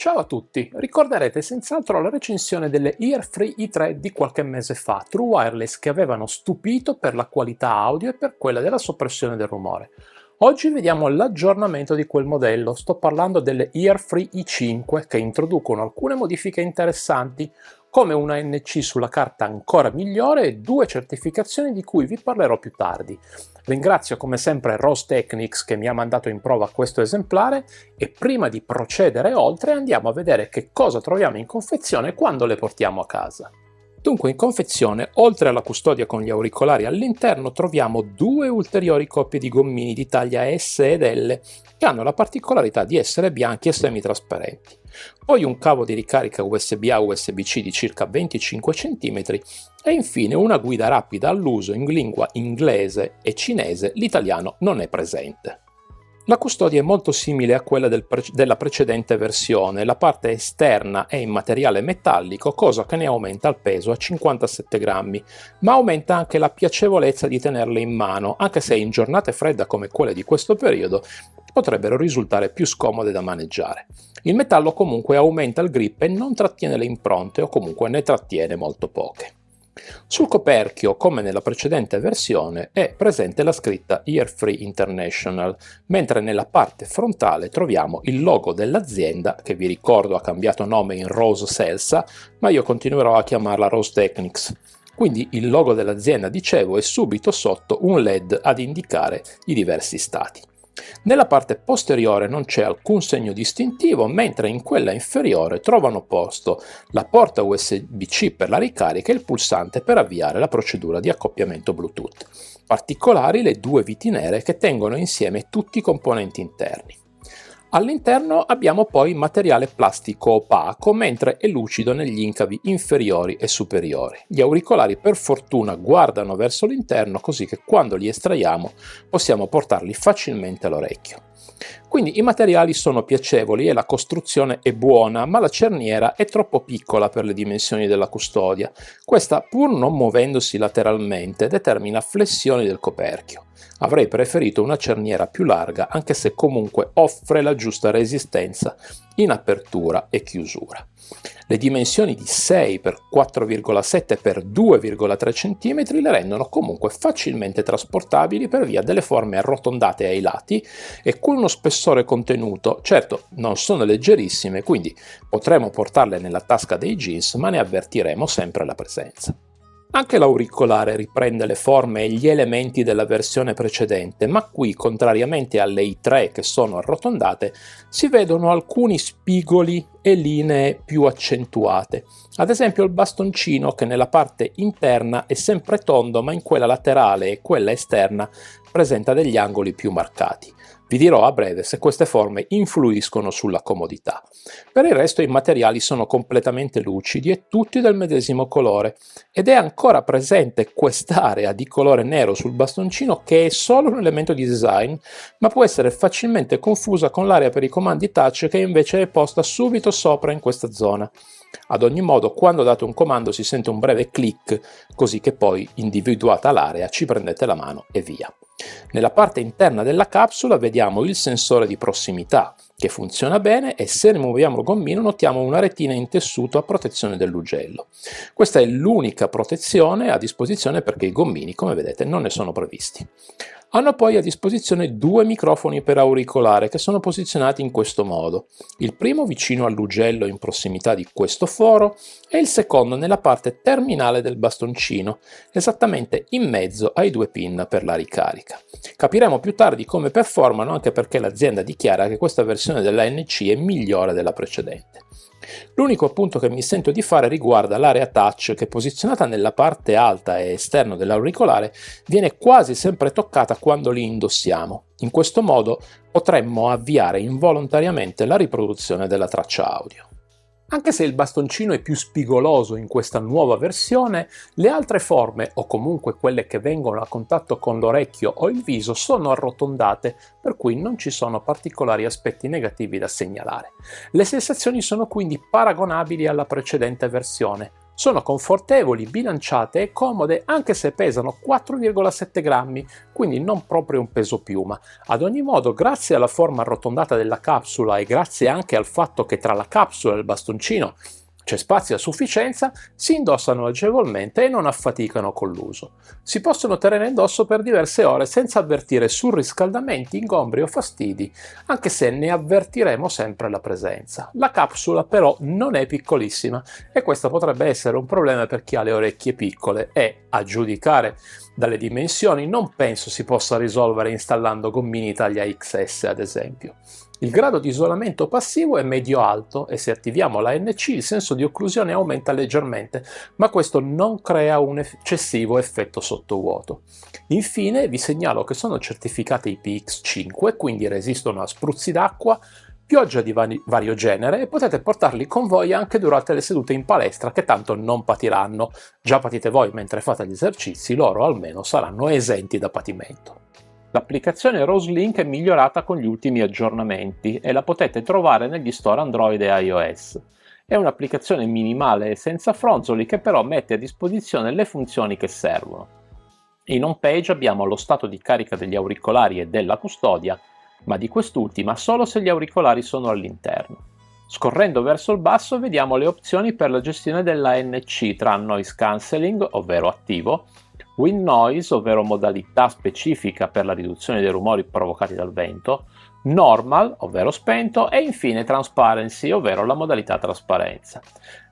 Ciao a tutti, ricorderete senz'altro la recensione delle Earfree i3 di qualche mese fa, True Wireless, che avevano stupito per la qualità audio e per quella della soppressione del rumore. Oggi vediamo l'aggiornamento di quel modello, sto parlando delle Earfree i5 che introducono alcune modifiche interessanti, come una NC sulla carta ancora migliore e due certificazioni di cui vi parlerò più tardi. Ringrazio come sempre Rose Technics che mi ha mandato in prova questo esemplare e prima di procedere oltre andiamo a vedere che cosa troviamo in confezione e quando le portiamo a casa. Dunque in confezione, oltre alla custodia con gli auricolari all'interno, troviamo due ulteriori coppie di gommini di taglia S ed L che hanno la particolarità di essere bianchi e semitrasparenti. Poi un cavo di ricarica USB-A USB-C di circa 25 cm e infine una guida rapida all'uso in lingua inglese e cinese, l'italiano non è presente. La custodia è molto simile a quella della precedente versione, la parte esterna è in materiale metallico, cosa che ne aumenta il peso a 57 grammi, ma aumenta anche la piacevolezza di tenerle in mano, anche se in giornate fredde come quelle di questo periodo potrebbero risultare più scomode da maneggiare. Il metallo comunque aumenta il grip e non trattiene le impronte o comunque ne trattiene molto poche. Sul coperchio, come nella precedente versione, è presente la scritta Earfree International, mentre nella parte frontale troviamo il logo dell'azienda, che vi ricordo ha cambiato nome in Rose Celsa, ma io continuerò a chiamarla Rose Technics. Quindi il logo dell'azienda, dicevo, è subito sotto un LED ad indicare i diversi stati. Nella parte posteriore non c'è alcun segno distintivo, mentre in quella inferiore trovano posto la porta USB-C per la ricarica e il pulsante per avviare la procedura di accoppiamento Bluetooth. Particolari le due viti nere che tengono insieme tutti i componenti interni. All'interno abbiamo poi materiale plastico opaco, mentre è lucido negli incavi inferiori e superiori. Gli auricolari per fortuna guardano verso l'interno, così che quando li estraiamo possiamo portarli facilmente all'orecchio. Quindi i materiali sono piacevoli e la costruzione è buona, ma la cerniera è troppo piccola per le dimensioni della custodia. Questa, pur non muovendosi lateralmente, determina flessioni del coperchio. Avrei preferito una cerniera più larga, anche se comunque offre la giusta resistenza in apertura e chiusura. Le dimensioni di 6 x 4,7 x 2,3 cm le rendono comunque facilmente trasportabili per via delle forme arrotondate ai lati e con uno spessore contenuto. Certo, non sono leggerissime, quindi potremo portarle nella tasca dei jeans, ma ne avvertiremo sempre la presenza. Anche l'auricolare riprende le forme e gli elementi della versione precedente, ma qui, contrariamente alle i3 che sono arrotondate, si vedono alcuni spigoli e linee più accentuate. Ad esempio il bastoncino, che nella parte interna è sempre tondo, ma in quella laterale e quella esterna presenta degli angoli più marcati. Vi dirò a breve se queste forme influiscono sulla comodità. Per il resto i materiali sono completamente lucidi e tutti del medesimo colore, ed è ancora presente quest'area di colore nero sul bastoncino che è solo un elemento di design, ma può essere facilmente confusa con l'area per i comandi touch che invece è posta subito sopra in questa zona. Ad ogni modo, quando date un comando si sente un breve click, così che poi, individuata l'area, ci prendete la mano e via. Nella parte interna della capsula vediamo il sensore di prossimità, che funziona bene, e se rimuoviamo il gommino notiamo una retina in tessuto a protezione dell'ugello. Questa è l'unica protezione a disposizione perché i gommini, come vedete, non ne sono previsti. Hanno poi a disposizione due microfoni per auricolare che sono posizionati in questo modo, il primo vicino all'ugello in prossimità di questo foro e il secondo nella parte terminale del bastoncino, esattamente in mezzo ai due pin per la ricarica. Capiremo più tardi come performano, anche perché l'azienda dichiara che questa versione dell'ANC è migliore della precedente. L'unico appunto che mi sento di fare riguarda l'area touch che, posizionata nella parte alta e esterna dell'auricolare, viene quasi sempre toccata quando li indossiamo. In questo modo potremmo avviare involontariamente la riproduzione della traccia audio. Anche se il bastoncino è più spigoloso in questa nuova versione, le altre forme, o comunque quelle che vengono a contatto con l'orecchio o il viso, sono arrotondate, per cui non ci sono particolari aspetti negativi da segnalare. Le sensazioni sono quindi paragonabili alla precedente versione, Sono confortevoli, bilanciate e comode anche se pesano 4,7 grammi, quindi non proprio un peso piuma. Ad ogni modo, grazie alla forma arrotondata della capsula e grazie anche al fatto che tra la capsula e il bastoncino c'è spazio a sufficienza, si indossano agevolmente e non affaticano con l'uso. Si possono tenere indosso per diverse ore senza avvertire surriscaldamenti, ingombri o fastidi, anche se ne avvertiremo sempre la presenza. La capsula però non è piccolissima e questo potrebbe essere un problema per chi ha le orecchie piccole e, a giudicare dalle dimensioni, non penso si possa risolvere installando gommini taglia XS ad esempio. Il grado di isolamento passivo è medio-alto e se attiviamo l'ANC il senso di occlusione aumenta leggermente, ma questo non crea un eccessivo effetto sottovuoto. Infine vi segnalo che sono certificate IPX5, quindi resistono a spruzzi d'acqua, pioggia di vario genere e potete portarli con voi anche durante le sedute in palestra che tanto non patiranno. Già patite voi mentre fate gli esercizi, loro almeno saranno esenti da patimento. L'applicazione Roselink è migliorata con gli ultimi aggiornamenti e la potete trovare negli store Android e iOS. È un'applicazione minimale e senza fronzoli che però mette a disposizione le funzioni che servono. In home page abbiamo lo stato di carica degli auricolari e della custodia, ma di quest'ultima solo se gli auricolari sono all'interno. Scorrendo verso il basso vediamo le opzioni per la gestione dell'ANC tra Noise Cancelling, ovvero attivo, Wind Noise, ovvero modalità specifica per la riduzione dei rumori provocati dal vento, Normal, ovvero spento, e infine Transparency, ovvero la modalità trasparenza.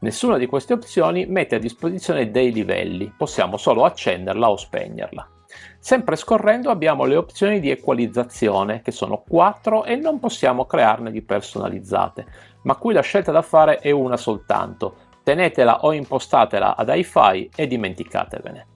Nessuna di queste opzioni mette a disposizione dei livelli, possiamo solo accenderla o spegnerla. Sempre scorrendo abbiamo le opzioni di equalizzazione, che sono 4 e non possiamo crearne di personalizzate, ma qui la scelta da fare è una soltanto, tenetela o impostatela ad hi-fi e dimenticatevene.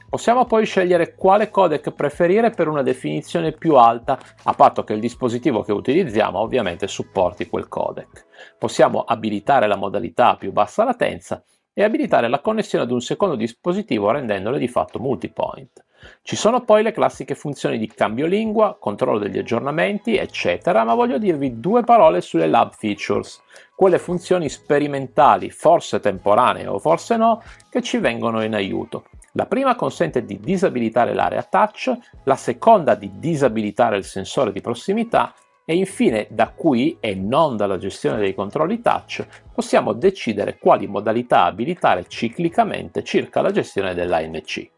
Possiamo poi scegliere quale codec preferire per una definizione più alta, a patto che il dispositivo che utilizziamo ovviamente supporti quel codec. Possiamo abilitare la modalità a più bassa latenza e abilitare la connessione ad un secondo dispositivo rendendole di fatto multipoint. Ci sono poi le classiche funzioni di cambio lingua, controllo degli aggiornamenti, eccetera, ma voglio dirvi due parole sulle lab features, quelle funzioni sperimentali, forse temporanee o forse no, che ci vengono in aiuto. La prima consente di disabilitare l'area touch, la seconda di disabilitare il sensore di prossimità e infine da qui, e non dalla gestione dei controlli touch, possiamo decidere quali modalità abilitare ciclicamente circa la gestione dell'ANC.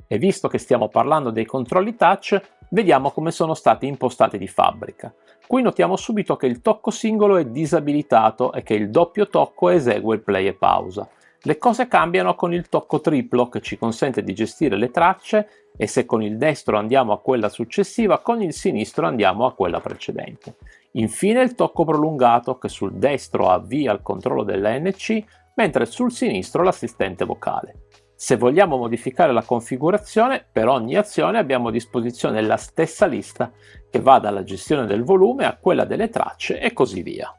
E visto che stiamo parlando dei controlli touch, vediamo come sono stati impostati di fabbrica. Qui notiamo subito che il tocco singolo è disabilitato e che il doppio tocco esegue il play e pausa. Le cose cambiano con il tocco triplo che ci consente di gestire le tracce e se con il destro andiamo a quella successiva, con il sinistro andiamo a quella precedente. Infine il tocco prolungato che sul destro avvia il controllo dell'ANC, mentre sul sinistro l'assistente vocale. Se vogliamo modificare la configurazione, per ogni azione abbiamo a disposizione la stessa lista che va dalla gestione del volume a quella delle tracce e così via.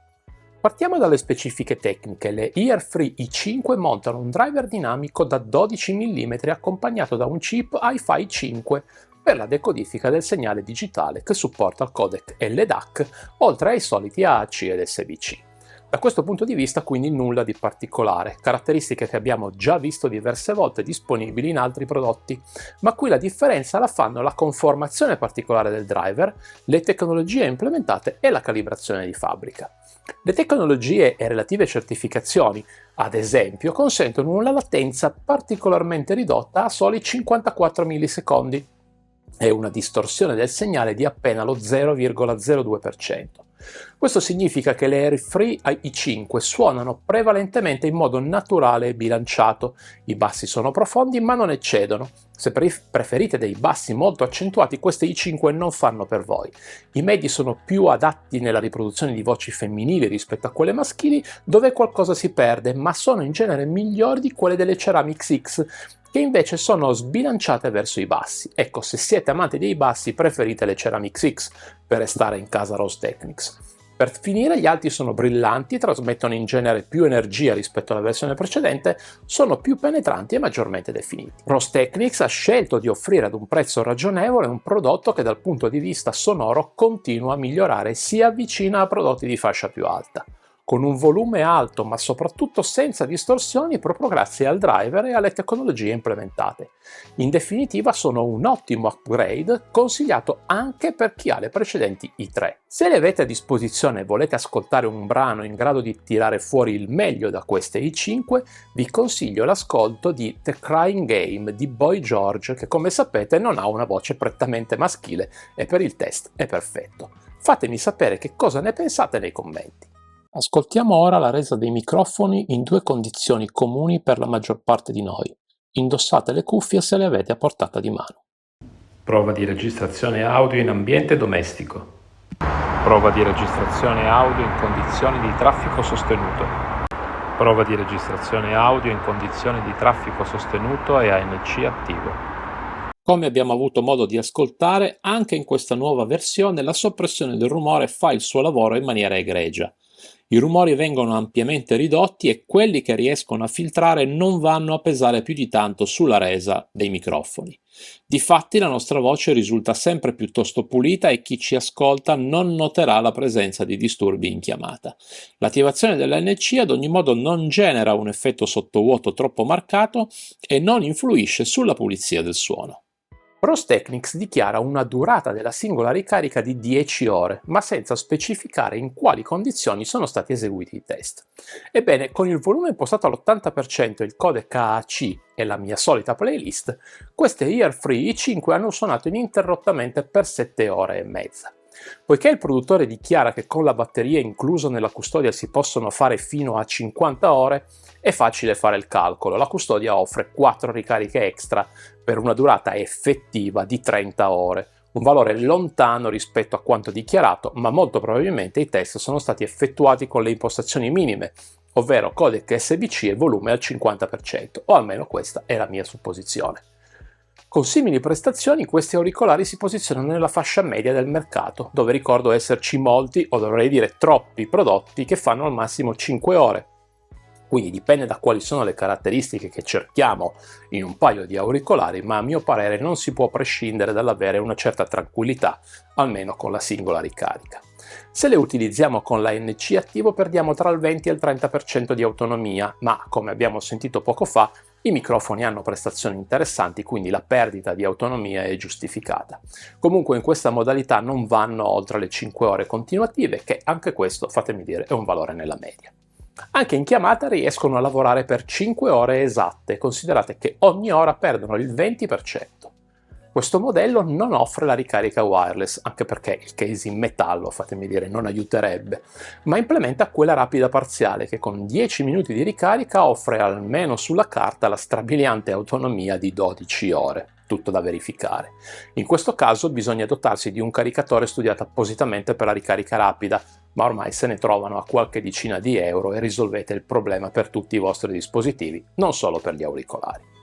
Partiamo dalle specifiche tecniche. Le Earfree i5 montano un driver dinamico da 12 mm accompagnato da un chip Hi-Fi 5 per la decodifica del segnale digitale che supporta il codec LDAC oltre ai soliti AAC ed SBC. Da questo punto di vista quindi nulla di particolare, caratteristiche che abbiamo già visto diverse volte disponibili in altri prodotti, ma qui la differenza la fanno la conformazione particolare del driver, le tecnologie implementate e la calibrazione di fabbrica. Le tecnologie e relative certificazioni, ad esempio, consentono una latenza particolarmente ridotta a soli 54 millisecondi e una distorsione del segnale di appena lo 0,02%. Questo significa che le Airfree i5 suonano prevalentemente in modo naturale e bilanciato. I bassi sono profondi ma non eccedono. Se preferite dei bassi molto accentuati, queste i5 non fanno per voi. I medi sono più adatti nella riproduzione di voci femminili rispetto a quelle maschili, dove qualcosa si perde, ma sono in genere migliori di quelle delle Ceramics X, che invece sono sbilanciate verso i bassi. Ecco, se siete amanti dei bassi preferite le Ceramics X per restare in casa Rose Technics. Per finire, gli alti sono brillanti, trasmettono in genere più energia rispetto alla versione precedente, sono più penetranti e maggiormente definiti. Rose Technics ha scelto di offrire ad un prezzo ragionevole un prodotto che dal punto di vista sonoro continua a migliorare e si avvicina a prodotti di fascia più alta. con un volume alto ma soprattutto senza distorsioni proprio grazie al driver e alle tecnologie implementate. In definitiva sono un ottimo upgrade consigliato anche per chi ha le precedenti i3. Se le avete a disposizione e volete ascoltare un brano in grado di tirare fuori il meglio da queste i5, vi consiglio l'ascolto di The Crying Game di Boy George, che come sapete non ha una voce prettamente maschile e per il test è perfetto. Fatemi sapere che cosa ne pensate nei commenti. Ascoltiamo ora la resa dei microfoni in due condizioni comuni per la maggior parte di noi. Indossate le cuffie se le avete a portata di mano. Prova di registrazione audio in ambiente domestico. Prova di registrazione audio in condizioni di traffico sostenuto. Prova di registrazione audio in condizioni di traffico sostenuto e ANC attivo. Come abbiamo avuto modo di ascoltare, anche in questa nuova versione la soppressione del rumore fa il suo lavoro in maniera egregia. I rumori vengono ampiamente ridotti e quelli che riescono a filtrare non vanno a pesare più di tanto sulla resa dei microfoni. Difatti la nostra voce risulta sempre piuttosto pulita e chi ci ascolta non noterà la presenza di disturbi in chiamata. L'attivazione dell'ANC ad ogni modo non genera un effetto sottovuoto troppo marcato e non influisce sulla pulizia del suono. Rostechnics dichiara una durata della singola ricarica di 10 ore, ma senza specificare in quali condizioni sono stati eseguiti i test. Ebbene, con il volume impostato all'80% e il codec AAC e la mia solita playlist, queste ear-free i5 hanno suonato ininterrottamente per 7 ore e mezza. Poiché il produttore dichiara che con la batteria inclusa nella custodia si possono fare fino a 50 ore, è facile fare il calcolo. La custodia offre 4 ricariche extra per una durata effettiva di 30 ore, un valore lontano rispetto a quanto dichiarato, ma molto probabilmente i test sono stati effettuati con le impostazioni minime, ovvero codec SBC e volume al 50%, o almeno questa è la mia supposizione. Con simili prestazioni questi auricolari si posizionano nella fascia media del mercato, dove ricordo esserci molti, o dovrei dire troppi, prodotti che fanno al massimo 5 ore. Quindi dipende da quali sono le caratteristiche che cerchiamo in un paio di auricolari, ma a mio parere non si può prescindere dall'avere una certa tranquillità, almeno con la singola ricarica. Se le utilizziamo con l'ANC attivo perdiamo tra il 20 e il 30% di autonomia, ma come abbiamo sentito poco fa, i microfoni hanno prestazioni interessanti, quindi la perdita di autonomia è giustificata. Comunque in questa modalità non vanno oltre le 5 ore continuative, che anche questo, fatemi dire, è un valore nella media. Anche in chiamata riescono a lavorare per 5 ore esatte, considerate che ogni ora perdono il 20%. Questo modello non offre la ricarica wireless, anche perché il case in metallo, fatemi dire, non aiuterebbe, ma implementa quella rapida parziale che con 10 minuti di ricarica offre almeno sulla carta la strabiliante autonomia di 12 ore. Tutto da verificare. In questo caso bisogna dotarsi di un caricatore studiato appositamente per la ricarica rapida, ma ormai se ne trovano a qualche decina di euro e risolvete il problema per tutti i vostri dispositivi, non solo per gli auricolari.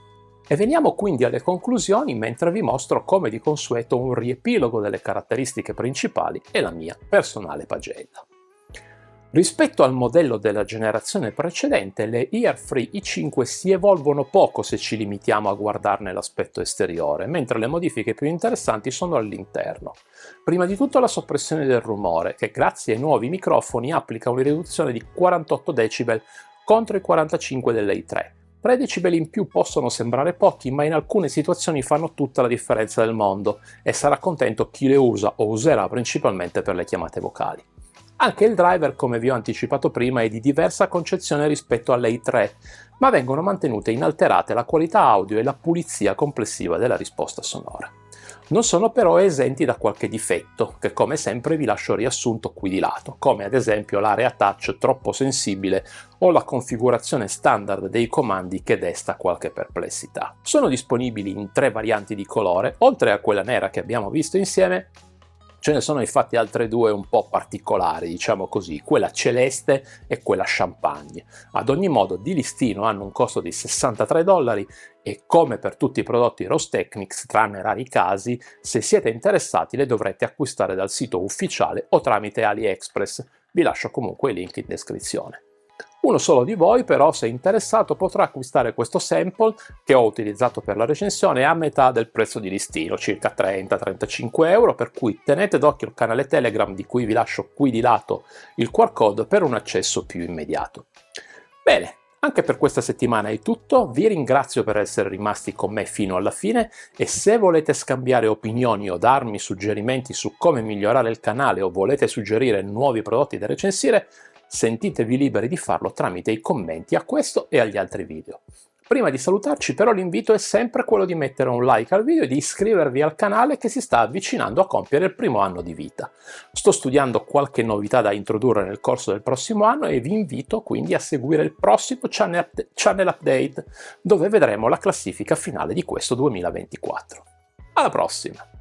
E veniamo quindi alle conclusioni mentre vi mostro come di consueto un riepilogo delle caratteristiche principali e la mia personale pagella. Rispetto al modello della generazione precedente, le ear-free i5 si evolvono poco se ci limitiamo a guardarne l'aspetto esteriore, mentre le modifiche più interessanti sono all'interno. Prima di tutto la soppressione del rumore, che grazie ai nuovi microfoni applica una riduzione di 48 decibel contro i 45 delle i3. 3 decibel in più possono sembrare pochi, ma in alcune situazioni fanno tutta la differenza del mondo e sarà contento chi le usa o userà principalmente per le chiamate vocali. Anche il driver, come vi ho anticipato prima, è di diversa concezione rispetto alle i3, ma vengono mantenute inalterate la qualità audio e la pulizia complessiva della risposta sonora. Non sono però esenti da qualche difetto, che come sempre vi lascio riassunto qui di lato, come ad esempio l'area touch troppo sensibile o la configurazione standard dei comandi che desta qualche perplessità. Sono disponibili in 3 varianti di colore, oltre a quella nera che abbiamo visto insieme. Ce ne sono infatti altre 2 un po' particolari, diciamo così, quella celeste e quella champagne. Ad ogni modo di listino hanno un costo di $63 e come per tutti i prodotti Rostechnics, tranne rari casi, se siete interessati le dovrete acquistare dal sito ufficiale o tramite AliExpress. Vi lascio comunque il link in descrizione. Uno solo di voi però, se interessato, potrà acquistare questo sample che ho utilizzato per la recensione a metà del prezzo di listino, circa 30-35 euro, per cui tenete d'occhio il canale Telegram di cui vi lascio qui di lato il QR code per un accesso più immediato. Bene, anche per questa settimana è tutto, vi ringrazio per essere rimasti con me fino alla fine e se volete scambiare opinioni o darmi suggerimenti su come migliorare il canale o volete suggerire nuovi prodotti da recensire, sentitevi liberi di farlo tramite i commenti a questo e agli altri video. Prima di salutarci però l'invito è sempre quello di mettere un like al video e di iscrivervi al canale che si sta avvicinando a compiere il primo anno di vita. Sto studiando qualche novità da introdurre nel corso del prossimo anno e vi invito quindi a seguire il prossimo channel update, dove vedremo la classifica finale di questo 2024. Alla prossima!